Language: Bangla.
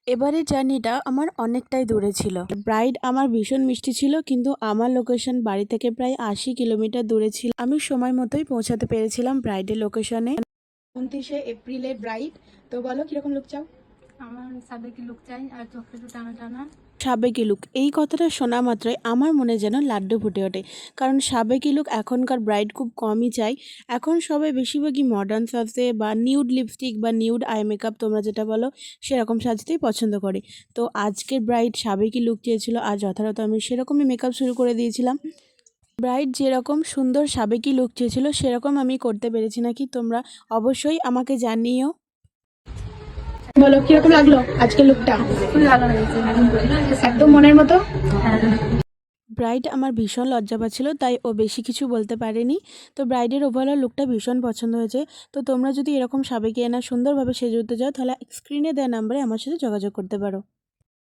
এবারের জার্নিটা আমার অনেকটাই দূরে ছিল। ব্রাইড আমার ভীষণ মিষ্টি ছিল, কিন্তু আমার লোকেশন বাড়ি থেকে প্রায় ৮০ কিলোমিটার দূরে ছিল। আমি সময় মতোই পৌঁছাতে পেরেছিলাম ব্রাইডের লোকেশনে। 29শে এপ্রিলে ব্রাইড। তো বলো কিরকম লুক চাও? আমার সাবেকি লুক চাই আর চোখটা একটু টানা টানা। সাবেকি লুক, এই কথাটা শোনা মাত্রই আমার মনে যেন লাড্ডু ফুটে ওঠে। কারণ সাবেকি লুক এখনকার ব্রাইড খুব কমই চাই। এখন সবাই বেশিরভাগই মডার্ন সাজতে বা নিউড লিপস্টিক বা নিউড আই মেকআপ, তোমরা যেটা বলো সেরকম সাজতেই পছন্দ করে। তো আজকের ব্রাইড সাবেকি লুক চেয়েছিল, আর যথারথ আমি সেরকমই মেকআপ শুরু করে দিয়েছিলাম। ব্রাইড যেরকম সুন্দর সাবেকি লুক চেয়েছিল সেরকম আমি করতে পেরেছি নাকি তোমরা অবশ্যই আমাকে জানিও। বলো কিরকম লাগলো আজকের লুকটা? খুবই ভালো হয়েছে। একদম মনের মতো। হ্যাঁ। ব্রাইড আমার ভীষণ লজ্জা পাচ্ছিল, তাই ও বেশি কিছু বলতে পারেনি। তো ব্রাইডের ওভারঅল লুকটা ভীষণ পছন্দ হয়েছে। তো তোমরা যদি এরকম সাবেকি আনা সুন্দরভাবে সেজে উঠতে চাও, তাহলে স্ক্রিনে দেওয়া নাম্বারে আমার সাথে যোগাযোগ করতে পারো।